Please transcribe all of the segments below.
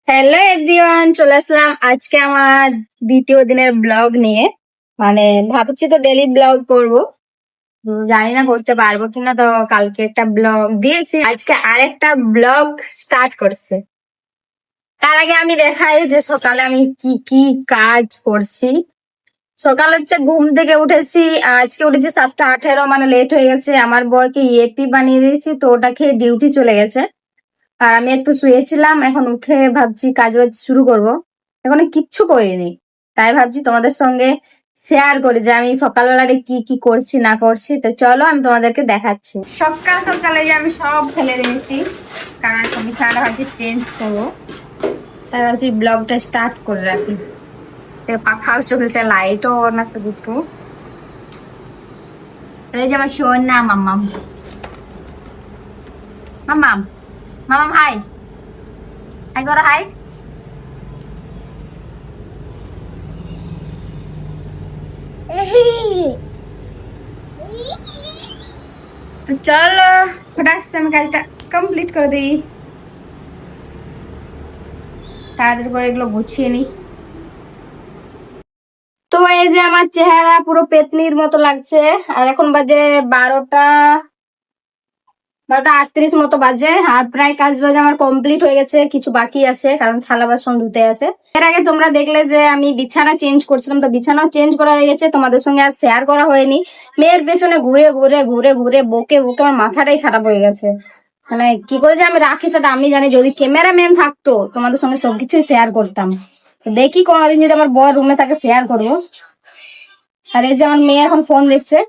Hello everyone, চলে আসলাম আজকে আমার দ্বিতীয় দিনের ব্লগ নিয়ে। মানে ভাবছি তো ডেলি ব্লগ করব, জানি না করতে পারবো কিনা। তো কালকে একটা ব্লগ দিয়েছি, আজকে আরেকটা ব্লগ স্টার্ট করছে। তার আগে আমি দেখাই যে সকালে আমি কি কি কাজ করছি। সকাল হচ্ছে ঘুম থেকে উঠেছি, আজকে উঠেছি 7:18, মানে লেট হয়ে গেছে। আমার বরকে ইএপি বানিয়ে দিয়েছি, তো ওটা খেয়ে ডিউটি চলে গেছে। আর আমি একটু শুয়েছিলাম, এখন উঠে ভাবছি কাজ বাজ শুরু করব। এখন কিচ্ছু করিনি, তাই ভাবছি তোমাদের সঙ্গে শেয়ার করি যে আমি সকালবেলাটা কি কি করছি না করছি। তো চলো আমি তোমাদেরকে দেখাচ্ছি। সকাল সকালে যে আমি সব ফেলে দিয়েছি, কারণ আজকে বিছানাটা ভাবছি চেঞ্জ করবো। তাই ভাবছি ব্লগটা স্টার্ট করে রাখি। পাখাও চলছে, লাইটও অন আছে দুটো। এই যে আমার শোন না মাম্মাম, মাম্মাম মাম্মাম হাই, হাই করো হাই। তো চলো ফটাক से আমি কাজটা কমপ্লিট করে দিই, তাড়াতাড়ি করে এগুলো গুছিয়ে নি। তো এই যে আমার চেহারা পুরো পেতনির মতো লাগছে। আর এখন বাজে 12টা 38 মতো বাজে। আর প্রায় কাজ বাজ আমার কমপ্লিট হয়ে গেছে, কিছু বাকি আছে কারণ থালা বাসন ধুতে আছে। এর আগে তোমরা দেখলে যে আমি বিছানা চেঞ্জ করছিলাম, তো বিছানাও চেঞ্জ করা হয়ে গেছে, তোমাদের সঙ্গে আর শেয়ার করা হয়নি। মেয়ের পেছনে ঘুরে ঘুরে ঘুরে ঘুরে বকে বকে আমার মাথাটাই খারাপ হয়ে গেছে। মানে কি করে যে আমি রাখি সেটা আমি জানি। যদি ক্যামেরাম্যান থাকতো তোমাদের সঙ্গে সবকিছুই শেয়ার করতাম। তো দেখি কোনোদিন যদি আমার বর রুমে থাকে শেয়ার করবো। আর এই যে আমার মেয়ে এখন ফোন দেখছে।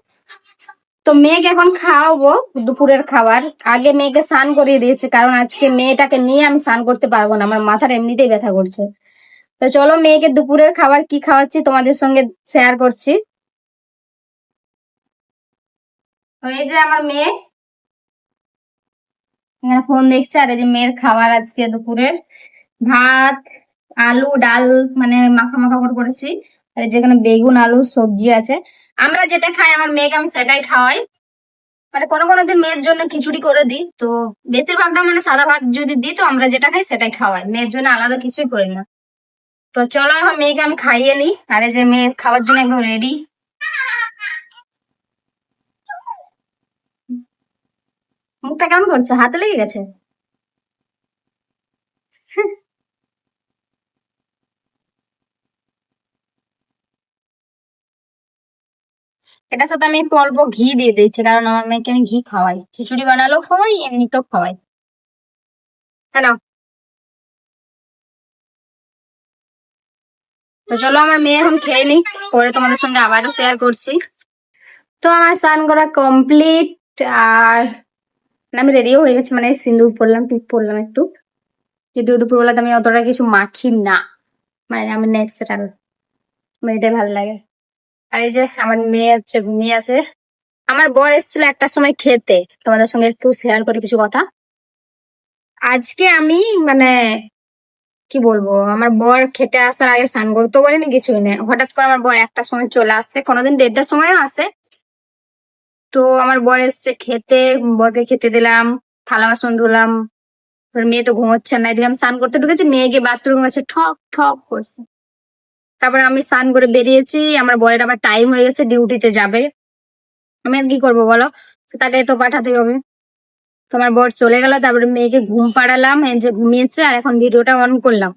তো মেয়েকে এখন খাওয়াবো দুপুরের খাবার। আগে মেয়েকে স্নান করিয়ে দিয়েছে, কারণ আজকে মেয়েটাকে নিয়ে আমি স্নান করতে পারবো না, আমার মাথার এমনিতেই ব্যথা করছে। তো চলো মেয়েকে দুপুরের খাবার কি খাওয়াচ্ছি তোমাদের সঙ্গে শেয়ার করছি। তো এই যে আমার মেয়ে এখানে ফোন দেখছে। আর এই যে মেয়ের খাবার আজকে দুপুরের ভাত, আলু ডাল, মানে মাখা মাখা করে করেছি। আর যেখানে বেগুন আলু সবজি আছে। আমরা যেটা খাই আমার মেয়েকে আমি সেটাই খাওয়াই। মানে কোনো কোনো দিন মেয়ের জন্য খিচুড়ি করে দিই, তো বেশিরভাগটা মানে সাদা ভাত যদি দিই তো আমরা যেটা খাই সেটাই খাওয়াই, মেয়ের জন্য আলাদা কিছুই করি না। তো চলো এখন মেয়েকে আমি খাইয়ে নিই। আর এই যে মেয়ের খাওয়ার জন্য একদম রেডি। মুখটা কেমন করছে, হাতে লেগে গেছে? এটার সাথে আমি একটু অল্প ঘি দিয়ে দিচ্ছি, কারণ আমার মেয়েকে আমি ঘি খাওয়াই, খিচুড়ি বানালেও খাওয়াই, এমনিতেও খাওয়াই। হ্যাঁ, তো চলো আমার মেয়ে এখন খেয়ে নি, পরে তোমাদের সঙ্গে আবারও শেয়ার করছি। তো আমার স্নান করা কমপ্লিট। আর আমি রেডিও হয়ে গেছি, মানে সিঁদুর পরলাম, টিপ পরলাম একটু। যদিও দুপুরবেলাতে আমি অতটা কিছু মাখি না, মানে আমি ন্যাচারাল, আমার এটাই ভালো লাগে। আর এই যে আমার মেয়ে হচ্ছে ঘুমিয়ে আছে। আমার বর এসেছিল একটার সময় খেতে, তোমাদের সঙ্গে একটু শেয়ার করে কিছু কথা। আজকে আমি মানে কি বলবো, আমার বর খেতে আসার আগে স্নান করতে পারিনি, কিছুই নেই। হঠাৎ করে আমার বর একটার সময় চলে আসছে, কোনোদিন 1:30টার সময়ও আসে। তো আমার বর এসছে খেতে, বরকে খেতে দিলাম, থালা বাসন ধুলাম। এবার মেয়ে তো ঘুমোচ্ছে না, এদিকে আমি স্নান করতে ঢুকেছি, মেয়ে গিয়ে বাথরুম আছে ঠক ঠক করছে। তারপর আমি স্নান করে বেরিয়েছি, আমার বরের আবার টাইম হয়ে গেছে, ডিউটিতে যাবে। আমি আর কি করবো বলো, তো তাকে তো পাঠাতে হবে। তোমার বর চলে গেল, তারপরে মেয়েকে ঘুম পাড়ালাম, এই যে ঘুমিয়েছে। আর এখন ভিডিওটা অন করলাম।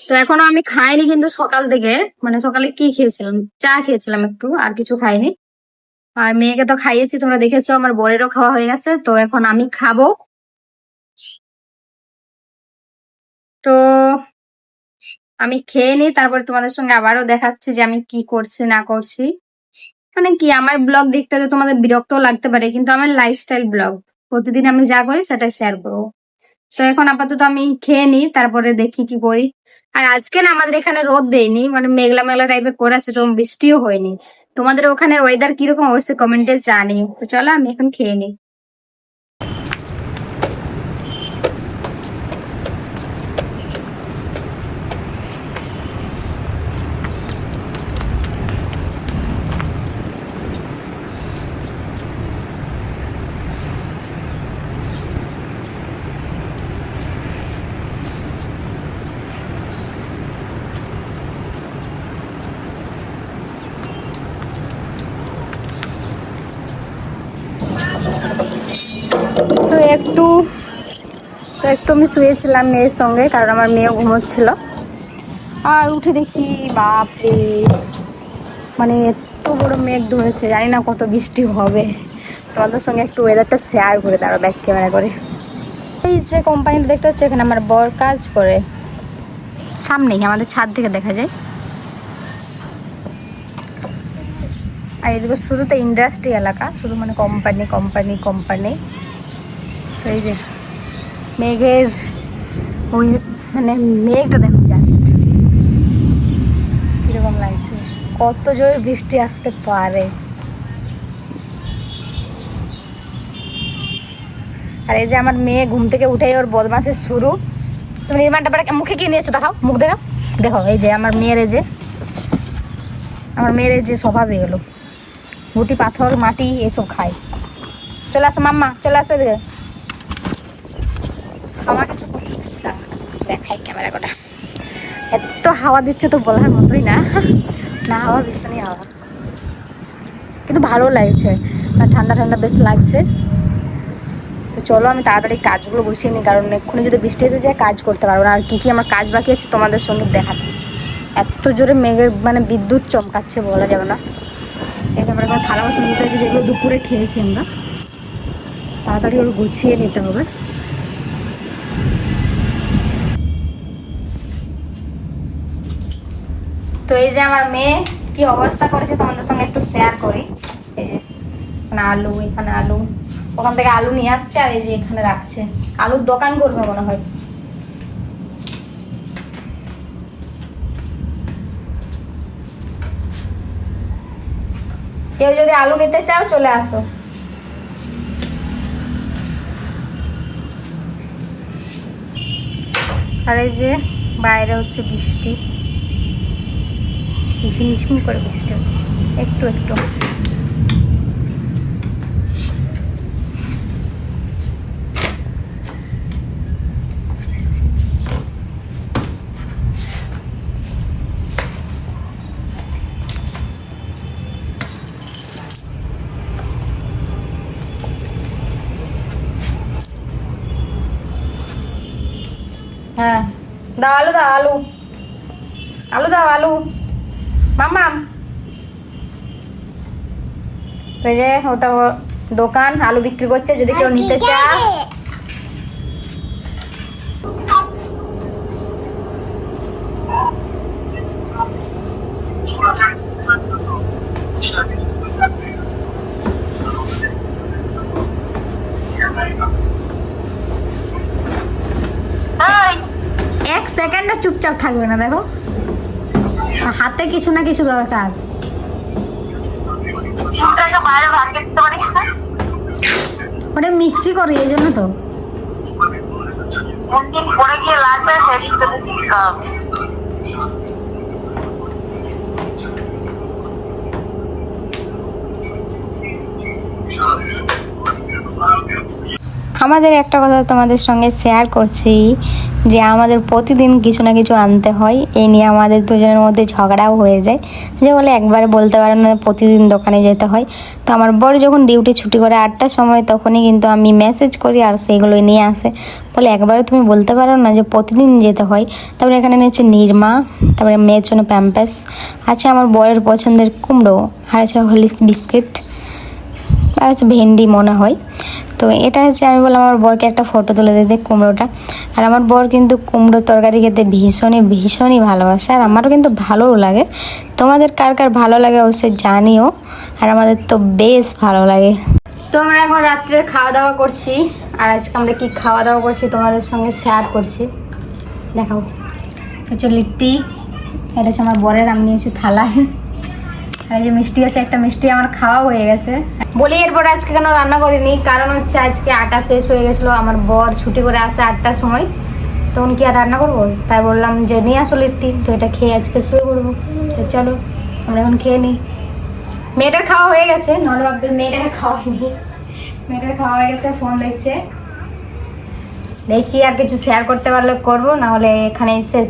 তো এখনো আমি খাইনি কিন্তু সকাল থেকে, মানে সকালে কি খেয়েছিলাম, চা খেয়েছিলাম একটু, আর কিছু খাইনি। আর মেয়েকে তো খাইয়েছি, তোমরা দেখেছো, আমার বরেরও খাওয়া হয়ে গেছে। তো এখন আমি খাবো। তো আমি খেয়ে নিই, তারপর তোমাদের সঙ্গে আবারও দেখাচ্ছি যে আমি কি করছি না করছি। মানে কি, আমার ব্লগ দেখতে তো তোমাদের বিরক্ত লাগতে পারে, কিন্তু আমার লাইফস্টাইল ব্লগ, প্রতিদিন আমি যা করি সেটাই শেয়ার করবো। তো এখন আপাতত আমি খেয়ে নিই, তারপরে দেখি কি করি। আর আজকে না আমাদের এখানে রোদ দেয়নি, মানে মেঘলা মেঘলা টাইপের করে আছে, তো বৃষ্টিও হয়নি। তোমাদের ওখানে ওয়েদার কিরকম অবশ্যই কমেন্টে জানিও। তো চলো আমি এখন খেয়ে নিই। একটু আমি শুয়েছিলাম মেয়ের সঙ্গে, কারণ আমার মেয়েও ঘুমোচ্ছিল। আর উঠে দেখি বাপরে, মানে এত বড় মেঘ ধরেছে, জানি না কত বৃষ্টি হবে। তোমাদের সঙ্গে একটু ওয়েদারটা শেয়ার করে দাঁড়াও ব্যাক ক্যামেরা করে। এই যে কোম্পানিটা দেখতে হচ্ছে, এখানে আমার বর কাজ করে, সামনেই আমাদের ছাদ থেকে দেখা যায়। আর এদিকে শুধু তো ইন্ডাস্ট্রি এলাকা, শুধু মানে কোম্পানি কোম্পানি কোম্পানি। এই যে মেঘের ওই মানে মেঘটা দেখো জাস্ট কিরকম লাগছে, কত জোরে বৃষ্টি আসতে পারে। আর এই যে আমার মেয়ে ঘুম থেকে উঠেই ওর বদমাসের শুরু। তুমি নির্মাণটা পরে মুখে কি নিয়েছো দেখাও, মুখ দেখাও। দেখো এই যে আমার মেয়ের যে স্বভাব এগুলো, গুটি পাথর মাটি এসব খায়। চলে আসো মাম্মা, চলে আসো এদিকে। আমাকে তো প্রচুর কিছু দেখাই ক্যামেরা কটা, এত হাওয়া দিচ্ছে তো বলার মতোই না। না হাওয়া ভীষণই হাওয়া, কিন্তু ভালো লাগছে, ঠান্ডা ঠান্ডা বেশ লাগছে। তো চলো আমি তাড়াতাড়ি কাজগুলো বসিয়ে নিই, কারণ এক্ষুনি যদি বৃষ্টি এসে যায় কাজ করতে পারবো না। আর কী কী আমার কাজ বাকি আছে তোমাদের সঙ্গে দেখাতে। এত জোরে মেঘের মানে বিদ্যুৎ চমকাচ্ছে, বলা যাবে না। এই যে আমরা এখানে থালা বাসন নিতে আছে, যেগুলো দুপুরে খেয়েছি আমরা, তাড়াতাড়ি ওর গুছিয়ে নিতে হবে। তো এই যে আমার মেয়ে কি অবস্থা করেছে তোমাদের সঙ্গে একটু শেয়ার করি। এই যে এখানে আলু, এখানে আলু, ওখান থেকে আলু নিয়ে আসছে, আর এই যে এখানে রাখছে। আলুর দোকান করবে মনে হয়। কেউ যদি আলু নিতে চাও চলে আসো। আর এই যে বাইরে হচ্ছে বৃষ্টি, ঝিমঝিম করে বৃষ্টি হচ্ছে একটু একটু। হ্যাঁ দাও আলু, দাও আলু, আলু দাও আলু মাম্মা। এই যে ওটা দোকান, আলু বিক্রি করছে, যদি কেউ নিতে চাও। এক সেকেন্ডে চুপচাপ থাকবে না, দেখো হাতে কিছু না কিছু দরকার। ওটা মিক্সি করি এই জন্য তো। আমাদের একটা কথা তোমাদের সঙ্গে শেয়ার করছি, যে আমাদের প্রতিদিন কিছু না কিছু আনতে হয়। এই নিয়ে আমাদের দুজনের মধ্যে ঝগড়াও হয়ে যায়, যে বলে একবার বলতে পারে না প্রতিদিন দোকানে যেতে হয়। তো আমার বর যখন ডিউটি ছুটি করে 8টার সময়, তখনই কিন্তু আমি মেসেজ করি আর সেইগুলোই নিয়ে আসে। বলে একবারও তুমি বলতে পারো না যে প্রতিদিন যেতে হয়। তারপরে এখানে নিচ্ছে নিরমা, তারপরে মেয়ের জন্য প্যাম্পাস আছে, আমার বরের পছন্দের কুমড়ো, আর আছে হলিস বিস্কিট, আর হচ্ছে ভেন্ডি মনে হয়। তো এটা হচ্ছে, আমি বললাম আমার বরকে একটা ফটো তুলে দিতে কুমড়োটা। আর আমার বর কিন্তু কুমড়ো তরকারি খেতে ভীষণই ভীষণই ভালোবাসে, আর আমারও কিন্তু ভালোও লাগে। তোমাদের কার কার ভালো লাগে অবশ্যই জানিও, আর আমাদের তো বেশ ভালো লাগে। তো আমরা এখন রাত্রে খাওয়া দাওয়া করছি, আর আজকে আমরা কি খাওয়া দাওয়া করছি তোমাদের সঙ্গে শেয়ার করছি, দেখাও। হচ্ছে লিট্টি, এটা হচ্ছে আমার বরের, আমি নিয়েছি থালায়। আর যে মিষ্টি আছে, একটা মিষ্টি আমার খাওয়া হয়ে গেছে। বলি এরপরে আজকে কেন রান্না করিনি, কারণ হচ্ছে আজকে আটা শেষ হয়ে গেছিলো, আমার বর ছুটি করে আসে 8টার সময়, তখন কি আর রান্না করবো, তাই বললাম যে নিয়ে আসো লিট্টি, তো এটা খেয়ে আজকে শুয়ে পড়বো। তো চলো আমরা এখন খেয়ে নিই। মেয়েটার খাওয়া হয়ে গেছে, নর্মাল ভাববে মেয়েটাকে খাওয়া হয়নি, মেয়েটার খাওয়া হয়ে গেছে, ফোন দেখছে। দেখি আর কিছু শেয়ার করতে পারলে করবো, না হলে এখানেই শেষ।